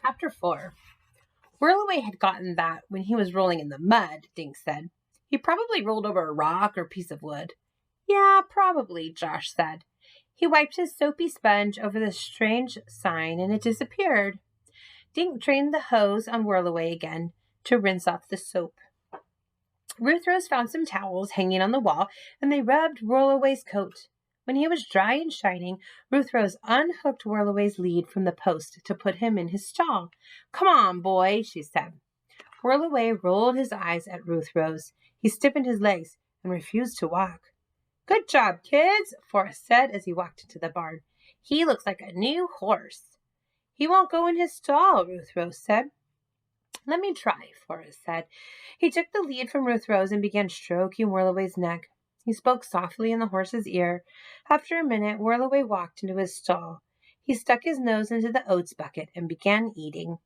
Chapter 4. Whirlaway had gotten that when he was rolling in the mud, Dink said. He probably rolled over a rock or piece of wood. Yeah, probably, Josh said. He wiped his soapy sponge over the strange sign and it disappeared. Dink drained the hose on Whirlaway again to rinse off the soap. Ruth Rose found some towels hanging on the wall, and they rubbed Whirlaway's coat. When he was dry and shining, Ruth Rose unhooked Whirlaway's lead from the post to put him in his stall. Come on, boy, she said. Whirlaway rolled his eyes at Ruth Rose. He stiffened his legs and refused to walk. Good job, kids, Forrest said as he walked into the barn. He looks like a new horse. He won't go in his stall, Ruth Rose said. Let me try, Forrest said. He took the lead from Ruth Rose and began stroking Whirlaway's neck. He spoke softly in the horse's ear. After a minute, Whirlaway walked into his stall. He stuck his nose into the oats bucket and began eating.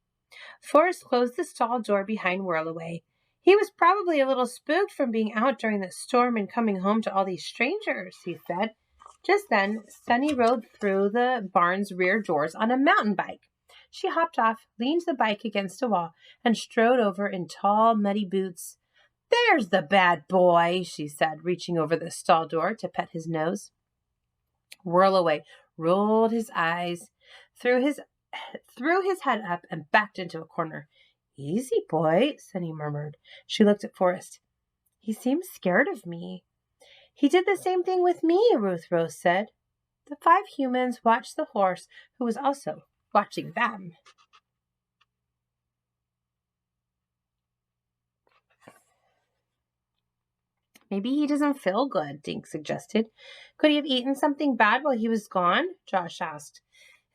Forrest closed the stall door behind Whirlaway. He was probably a little spooked from being out during the storm and coming home to all these strangers, he said. Just then, Sunny rode through the barn's rear doors on a mountain bike. She hopped off, leaned the bike against a wall, and strode over in tall, muddy boots. There's the bad boy, she said, reaching over the stall door to pet his nose. Whirlaway rolled his eyes, threw his head up, and backed into a corner. Easy, boy, Sunny murmured. She looked at Forrest. He seems scared of me. He did the same thing with me, Ruth Rose said. The 5 humans watched the horse, who was also watching them. Maybe he doesn't feel good, Dink suggested. Could he have eaten something bad while he was gone? Josh asked.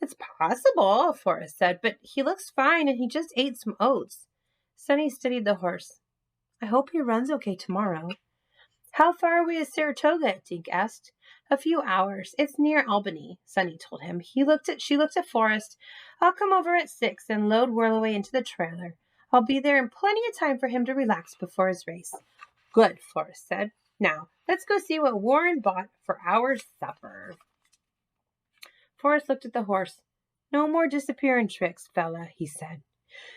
It's possible, Forrest said, but he looks fine and he just ate some oats. Sunny studied the horse. I hope he runs okay tomorrow. How far away is Saratoga? Dink asked. A few hours. It's near Albany, Sunny told him. She looked at Forrest. I'll come over at 6 and load Whirlaway into the trailer. I'll be there in plenty of time for him to relax before his race. Good, Forrest said. Now, let's go see what Warren bought for our supper. Forrest looked at the horse. No more disappearing tricks, fella, he said.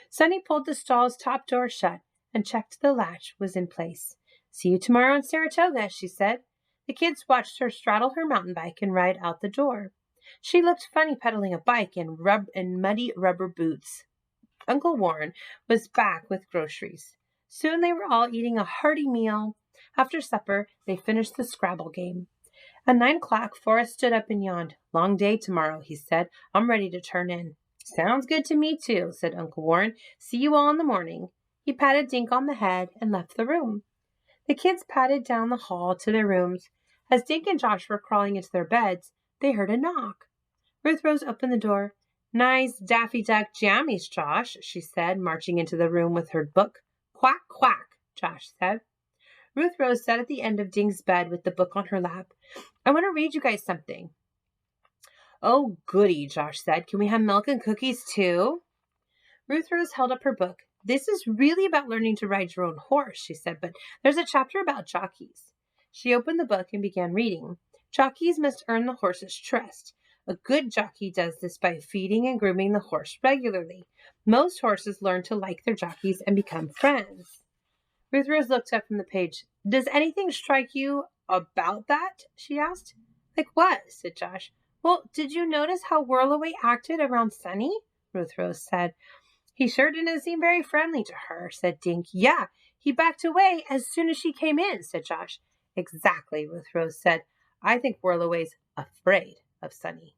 Sunny pulled the stall's top door shut and checked the latch was in place. See you tomorrow in Saratoga, she said. The kids watched her straddle her mountain bike and ride out the door. She looked funny pedaling a bike in muddy rubber boots. Uncle Warren was back with groceries. Soon they were all eating a hearty meal. After supper, they finished the Scrabble game. At 9 o'clock, Forrest stood up and yawned. Long day tomorrow, he said. I'm ready to turn in. Sounds good to me, too, said Uncle Warren. See you all in the morning. He patted Dink on the head and left the room. The kids padded down the hall to their rooms. As Dink and Josh were crawling into their beds, they heard a knock. Ruth Rose opened the door. Nice Daffy Duck jammies, Josh, she said, marching into the room with her book. Quack, quack, Josh said. Ruth Rose sat at the end of Dink's bed with the book on her lap. I want to read you guys something. Oh, goody, Josh said. Can we have milk and cookies, too? Ruth Rose held up her book. This is really about learning to ride your own horse, she said, but there's a chapter about jockeys. She opened the book and began reading. Jockeys must earn the horse's trust. A good jockey does this by feeding and grooming the horse regularly. Most horses learn to like their jockeys and become friends. Ruth Rose looked up from the page. Does anything strike you about that? She asked. Like what? Said Josh. Well, did you notice how Whirlaway acted around Sunny? Ruth Rose said. He sure didn't seem very friendly to her, said Dink. Yeah, he backed away as soon as she came in, said Josh. Exactly, Ruth Rose said. I think Whirlaway's afraid of Sunny.